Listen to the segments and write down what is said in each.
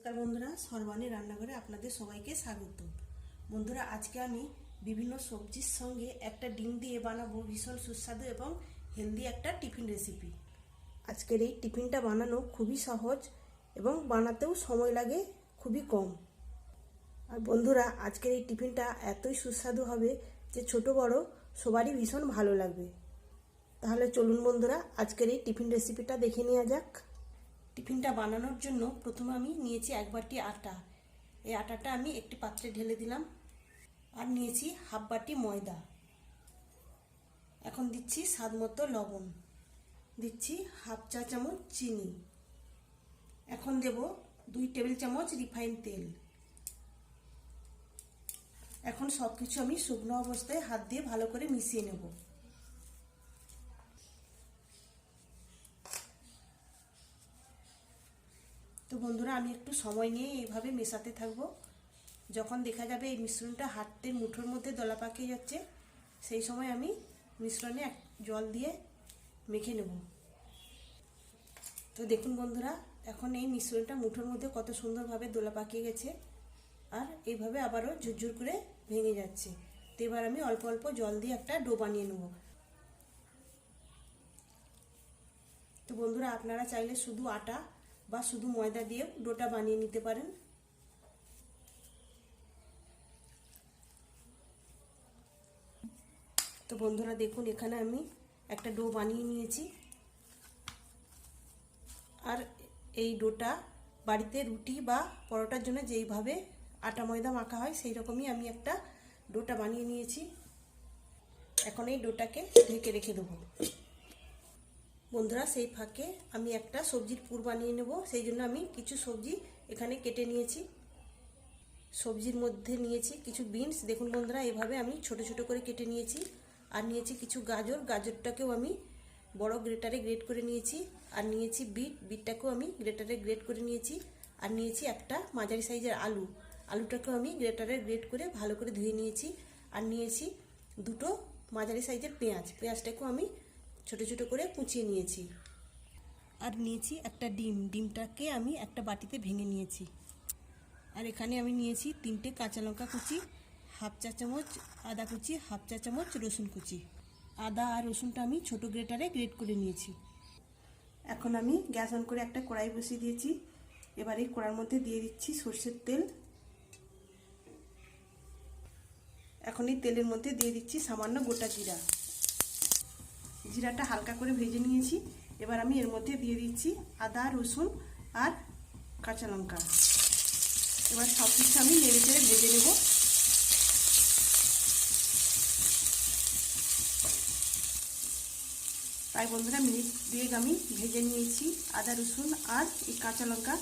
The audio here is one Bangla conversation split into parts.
নমস্কার বন্ধুরা, সর্বাণী রান্নাঘরে আপনাদের সবাইকে স্বাগত। বন্ধুরা, আজকে আমি বিভিন্ন সবজির সঙ্গে একটা ডিম দিয়ে বানাবো ভীষণ সুস্বাদু এবং হেলদি একটা টিফিন রেসিপি। আজকের এই টিফিনটা বানানো খুবই সহজ এবং বানাতেও সময় লাগে খুবই কম। আর বন্ধুরা, আজকের এই টিফিনটা এতই সুস্বাদু হবে যে ছোট বড় সবারই ভীষণ ভালো লাগবে। তাহলে চলুন বন্ধুরা, আজকের এই টিফিন রেসিপিটা দেখে নেওয়া যাক। টিফিনটা বানানোর জন্য প্রথমে আমি নিয়েছি 1 বাটি আটা। এই আটাটা আমি একটি পাত্রে ঢেলে দিলাম। আর নিয়েছি হাফ বাটি ময়দা। এখন দিচ্ছি স্বাদ মতো লবণ, দিচ্ছি হাফ চা চামচ চিনি, এখন দেব 2 টেবিল চামচ রিফাইন তেল। এখন সবকিছু আমি শুকনো অবস্থায় হাত দিয়ে ভালো করে মিশিয়ে নেব। তো বন্ধুরা, আমি একটু সময় নিয়ে এইভাবে মেশাতে থাকবো। যখন দেখা যাবে এই মিশ্রণটা হাতের মুঠোর মধ্যে দলা পাকিয়ে যাচ্ছে, সেই সময় আমি মিশ্রণে জল দিয়ে মেখে নেব। তো দেখুন বন্ধুরা, এখন এই মিশ্রণটা মুঠোর মধ্যে কত সুন্দরভাবে দোলা পাকিয়ে গেছে আর এইভাবে আবারও ঝুরঝুর করে ভেঙে যাচ্ছে। তো এবার আমি অল্প অল্প জল দিয়ে একটা ডো বানিয়ে নেব। তো বন্ধুরা, আপনারা চাইলে শুধু আটা বা শুধু ময়দা দিয়ে ডোটা বানিয়ে নিতে পারেন। তো বন্ধুরা দেখুন, এখানে আমি একটা ডো বানিয়ে নিয়েছি। আর এই ডোটা বাড়িতে রুটি বা পরোটার জন্য যেইভাবে আটা ময়দা মাখা হয় সেই রকমই আমি একটা ডোটা বানিয়ে নিয়েছি। এখন এই ডোটাকে ঢেকে রেখে দেবো। বন্ধুরা, সেই ফাঁকে আমি একটা সবজির পুর বানিয়ে নেব। সেই জন্য আমি কিছু সবজি এখানে কেটে নিয়েছি। সবজির মধ্যে নিয়েছি কিছু বিনস। দেখুন বন্ধুরা, এভাবে আমি ছোট ছোট করে কেটে নিয়েছি। আর নিয়েছি কিছু গাজর। গাজরটাকেও আমি বড় গ্রেটারে গ্রেট করে নিয়েছি। আর নিয়েছি বিটটাকেও আমি গ্রেটারে গ্রেট করে নিয়েছি। আর নিয়েছি একটা মাঝারি সাইজের আলু। আলুটাকেও আমি গ্রেটারে গ্রেট করে ভালো করে ধুয়ে নিয়েছি। আর নিয়েছি দুটো মাঝারি সাইজের পেঁয়াজ। পেঁয়াজটাকেও আমি ছোট ছোট করে কুচিয়ে নিয়েছি। আর নিয়েছি একটা ডিম। ডিমটাকে আমি একটা বাটিতে ভেঙে নিয়েছি। আর এখানে আমি নিয়েছি 3টে কাঁচা লঙ্কা কুচি, হাফ চা চামচ আদা কুচি, হাফ চা চামচ রসুন কুচি। আদা আর রসুনটা আমি ছোট গ্রেটারে গ্রেট করে নিয়েছি। এখন আমি গ্যাস অন করে একটা কড়াই বসিয়ে দিয়েছি। এবার এই কড়াইয়ের মধ্যে দিয়ে দিচ্ছি সরষের তেল। এখন এই তেলের মধ্যে দিয়ে দিচ্ছি সামান্য গোটা জিরা। জিরাটা হালকা করে ভেজে নিয়েছি। এবার আমি এর মধ্যে দিয়ে দিচ্ছি আদা, রসুন আর কাঁচা লঙ্কা। এবার সব কিছু আমি নেড়ে চেড়ে ভেজে নেব। তাই বন্ধুরা, মিনিট 2 আমি ভেজে নিয়েছি আদা, রসুন আর এই কাঁচা লঙ্কা।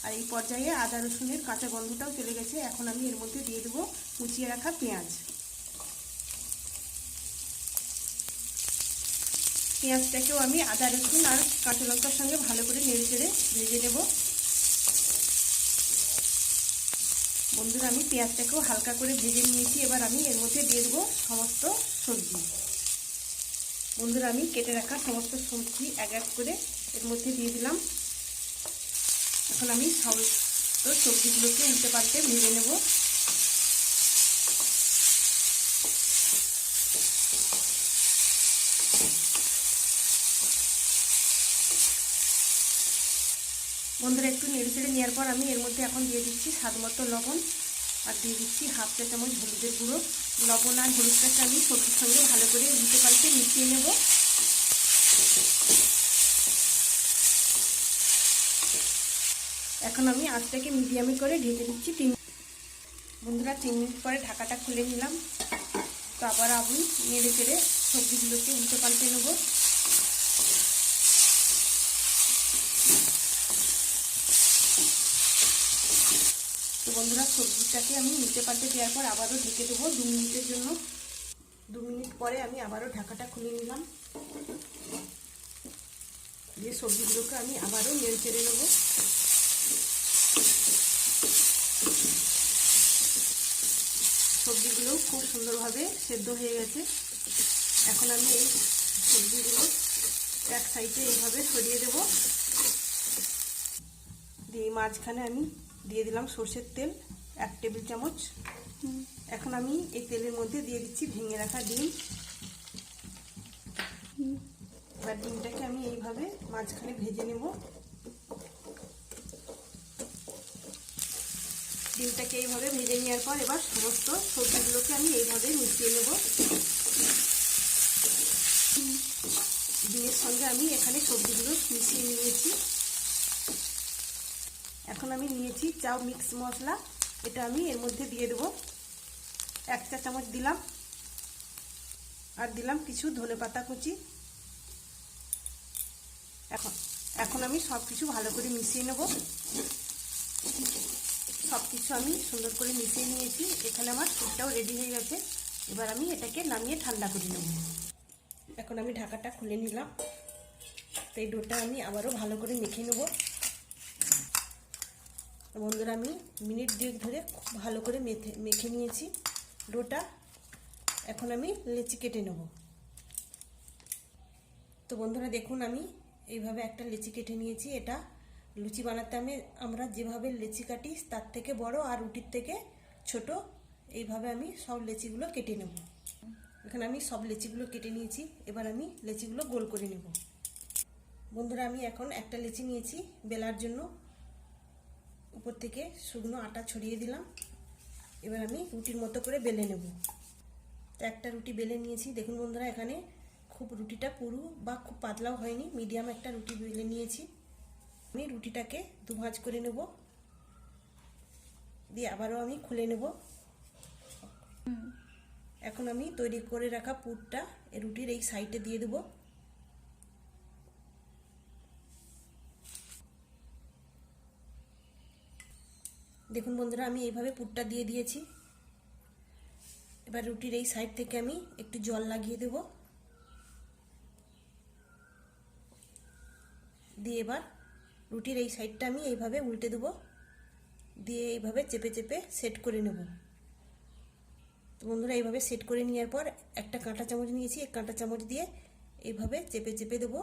আর এই পর্যায়ে আদা রসুনের কাঁচা গন্ধটাও চলে গেছে। এখন আমি এর মধ্যে দিয়ে দেবো কুচিয়ে রাখা পেঁয়াজ। পেঁয়াজটাকেও আমি আদা, রসুন আর কাঁচা লঙ্কার সঙ্গে ভালো করে নেড়ে চেড়ে ভেজে নেব। বন্ধুরা, আমি পেঁয়াজটাকেও হালকা করে ভেজে নিয়েছি। এবার আমি এর মধ্যে দিয়ে দেবো সমস্ত সবজি। বন্ধুরা, আমি কেটে রাখা সমস্ত সবজি এক এক করে এর মধ্যে দিয়ে দিলাম। এখন আমি সমস্ত সবজিগুলোকে উল্টে পাল্টে ভেজে নেব। বন্ধুরা, একটু নেড়ে চেড়ে নেওয়ার পর আমি এর মধ্যে এখন দিয়ে দিচ্ছি স্বাদ মতো লবণ। আর দিয়ে দিচ্ছি হাফ চা চামচ হলুদের গুঁড়ো। লবণ আর হলুদটাকে আমি সবজির সঙ্গে ভালো করে উল্টে পাল্টে মিশিয়ে নেব। এখন আমি আঁচটাকে মিডিয়ামে করে ঢেকে দিচ্ছি 3 মিনিট। বন্ধুরা, 3 মিনিট পরে ঢাকাটা খুলে নিলাম। তো আবার আমি নেড়ে চেড়ে সবজিগুলোকে উল্টে পাল্টে নেব। তো বন্ধুরা, সবজিটাকে আমি উল্টে পাল্টে দেওয়ার পর আবারও ঢেকে দেবো 2 মিনিটের জন্য। 2 মিনিট পরে আমি আবারও ঢাকাটা খুলে নিলাম। যে সবজিগুলোকে আমি আবারও নেড়ে চেড়ে নেব। সবজিগুলো খুব সুন্দরভাবে সেদ্ধ হয়ে গেছে। এখন আমি এই সবজিগুলো এক সাইডে এইভাবে সরিয়ে দেব। দিয়ে মাঝখানে আমি দিয়ে দিলাম সর্ষের তেল 1 টেবিল চামচ। এখন আমি এই তেলের মধ্যে দিয়ে দিচ্ছি ভেঙে রাখা ডিম। এবার ডিমটাকে আমি এইভাবে মাঝখানে ভেজে নেব। ডিমটাকে এইভাবে ভেজে নেওয়ার পর এবার সমস্ত সবজিগুলোকে আমি এইভাবে মিশিয়ে নেব। ডিমের সঙ্গে আমি এখানে সবজিগুলো মিশিয়ে নিয়েছি। এখন আমি নিয়েছি চাউ মিক্স মশলা, এটা আমি এর মধ্যে দিয়ে দেবো। 1 চা চামচ দিলাম। আর দিলাম কিছু ধনেপাতা কুচি। এখন আমি সব কিছু ভালো করে মিশিয়ে নেব। সব কিছু আমি সুন্দর করে মিশিয়ে নিয়েছি। এখানে আমার স্যুপটাও রেডি হয়ে গেছে। এবার আমি এটাকে নামিয়ে ঠান্ডা করে নেব। এখন আমি ঢাকাটা খুলে নিলাম। তো এই ডোটা আমি আবারও ভালো করে মেখে নেব। বন্ধুরা আমি মিনিট 2 ধরে খুব ভালো করে মেখে নিয়েছি ডোটা। এখন আমি লেচি কেটে নেব। তো বন্ধুরা দেখুন আমি এইভাবে একটা লেচি কেটে নিয়েছি। এটা লুচি বানাতে আমরা যেভাবে লেচি কাটি তার থেকে বড় আর রুটির থেকে ছোট, এইভাবে আমি সব লেচিগুলো কেটে নেব। এখানে আমি সব লেচিগুলো কেটে নিয়েছি। এবার আমি লেচিগুলো গোল করে নেব। বন্ধুরা আমি এখন একটা লেচি নিয়েছি বেলার জন্য। উপর থেকে শুকনো আটা ছড়িয়ে দিলাম। এবার আমি রুটির মতো করে বেলে নেব। তো একটা রুটি বেলে নিয়েছি। দেখুন বন্ধুরা এখানে খুব রুটিটা পুরু বা খুব পাতলাও হয়নি, মিডিয়াম একটা রুটি বেলে নিয়েছি। আমি রুটিটাকে 2 ভাঁজ করে নেব, দিয়ে আবারও আমি খুলে নেব। এখন আমি তৈরি করে রাখা পুরটা এই রুটির এই সাইডে দিয়ে দেব। দেখুন বন্ধুরা আমি এইভাবে পুরটা দিয়ে দিয়েছি। এবার রুটির এই সাইড থেকে আমি একটু জল লাগিয়ে দেব। দিয়ে এবার রুটির এই সাইডটা আমি এইভাবে উল্টে দেব, দিয়ে এইভাবে চেপে চেপে সেট করে নেব। তো বন্ধুরা এইভাবে সেট করে নেওয়ার পর একটা কাঁটা চামচ নিয়েছি, এই কাঁটা চামচ দিয়ে এইভাবে চেপে চেপে দেব,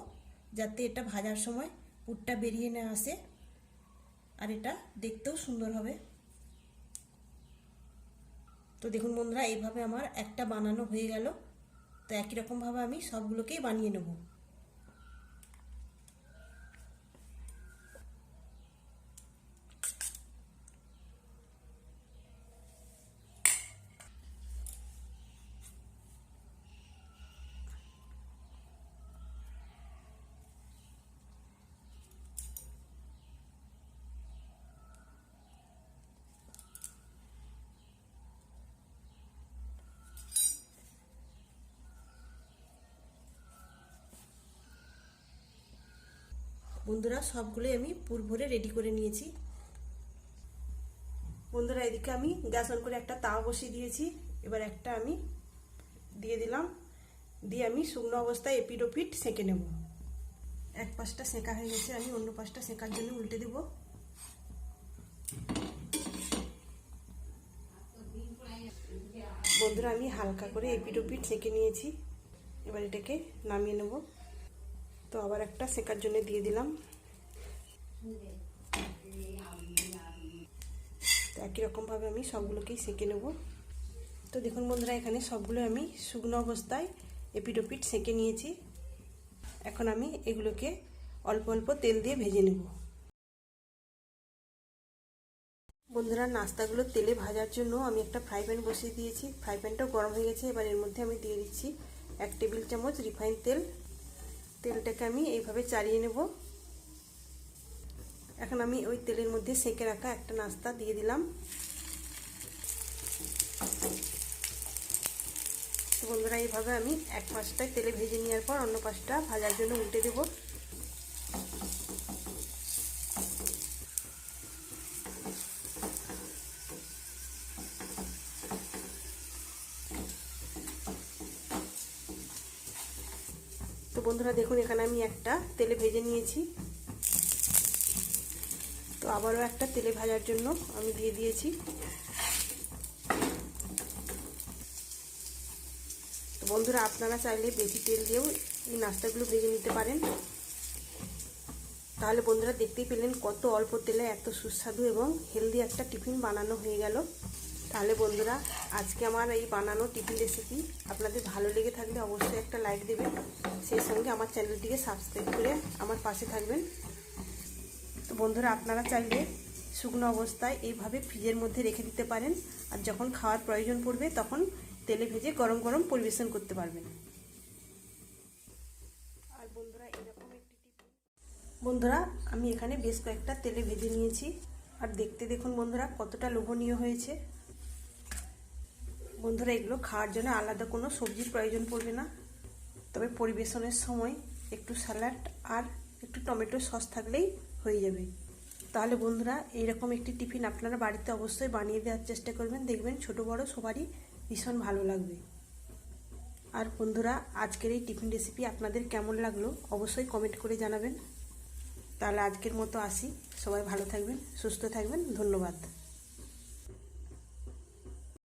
যাতে এটা ভাজার সময় পুরটা বেরিয়ে না আসে আর এটা দেখতেও সুন্দর হবে। তো দেখুন বন্ধুরা এইভাবে আমার একটা বানানো হয়ে গেল। তো একই রকমভাবে আমি সবগুলোকেই বানিয়ে নেব। বন্ধুরা সবগুলোই আমি পুর ভরে রেডি করে নিয়েছি। বন্ধুরা এদিকে আমি গ্যাস অন করে একটা তাওয়া বসিয়ে দিয়েছি। এবার একটা আমি দিয়ে দিলাম, দিয়ে আমি শুকনো অবস্থায় এপিট ওপিট সেঁকে নেব। এক পাশটা সেঁকা হয়ে গেছে, আমি অন্য পাশটা সেঁকার জন্য উল্টে দেব। বন্ধুরা আমি হালকা করে এপিট ওপিট সেঁকে নিয়েছি। এবার এটাকে নামিয়ে নেব। তো আবার একটা সেঁকার জন্য দিয়ে দিলাম। তো একই রকমভাবে আমি সবগুলোকেই সেঁকে নেব। তো দেখুন বন্ধুরা এখানে সবগুলো আমি শুকনো অবস্থায় এপিট ওপিট সেঁকে নিয়েছি। এখন আমি এগুলোকে অল্প অল্প তেল দিয়ে ভেজে নেব। বন্ধুরা নাস্তাগুলো তেলে ভাজার জন্য আমি একটা ফ্রাই প্যান বসিয়ে দিয়েছি। ফ্রাই প্যানটাও গরম হয়ে গেছে। এবার এর মধ্যে আমি দিয়ে দিচ্ছি 1 টেবিল চামচ রিফাইন তেল। তেলটাকে আমি এইভাবে চালিয়ে নেব। এখন আমি ওই তেলের মধ্যে সেঁকে রাখা একটা নাস্তা দিয়ে দিলাম। তো বন্ধুরা এইভাবে আমি এক পাশটায় তেলে ভেজে নেওয়ার পর অন্য পাশটা ভাজার জন্য উল্টে দেব। তো বন্ধুরা দেখুন এখানে আমি একটা তেলে ভেজে নিয়েছি। তো আবারও একটা তেলে ভাজার জন্য আমি দিয়ে দিয়েছি। তো বন্ধুরা আপনারা চাইলে বেশি তেল দিয়েও এই নাস্তাগুলো ভেজে নিতে পারেন। তো তাহলে বন্ধুরা দেখতেই পেলেন কত অল্প তেলে এত সুস্বাদু এবং হেলদি একটা টিফিন বানানো হয়ে গেল। তাহলে বন্ধুরা আজকে আমার এই বানানো টিফিন রেসিপি আপনাদের ভালো লেগে থাকলে অবশ্যই একটা লাইক দেবেন, সেই সঙ্গে আমার চ্যানেলটিকে সাবস্ক্রাইব করে আমার পাশে থাকবেন। তো বন্ধুরা আপনারা চাইলে শুকনো অবস্থায় এইভাবে ফ্রিজের মধ্যে রেখে দিতে পারেন, আর যখন খাওয়ার প্রয়োজন পড়বে তখন তেলে ভেজে গরম গরম পরিবেশন করতে পারবেন। আর বন্ধুরা এরকম একটি টিফিন বন্ধুরা আমি এখানে বেশ কয়েকটা তেলে ভেজে নিয়েছি, আর দেখতে দেখুন বন্ধুরা কতটা লোভনীয় হয়েছে। বন্ধুরা এগুলো খাওয়ার জন্য আলাদা কোনো সবজির প্রয়োজন পড়বে না, তবে পরিবেশনের সময় একটু স্যালাড আর একটু টমেটো সস থাকলেই হয়ে যাবে। তাহলে বন্ধুরা এইরকম একটি টিফিন আপনারা বাড়িতে অবশ্যই বানিয়ে দেওয়ার চেষ্টা করবেন, দেখবেন ছোট বড় সবারই ভীষণ ভালো লাগবে। আর বন্ধুরা আজকের এই টিফিন রেসিপি আপনাদের কেমন লাগলো অবশ্যই কমেন্ট করে জানাবেন। তাহলে আজকের মতো আসি, সবাই ভালো থাকবেন, সুস্থ থাকবেন, ধন্যবাদ।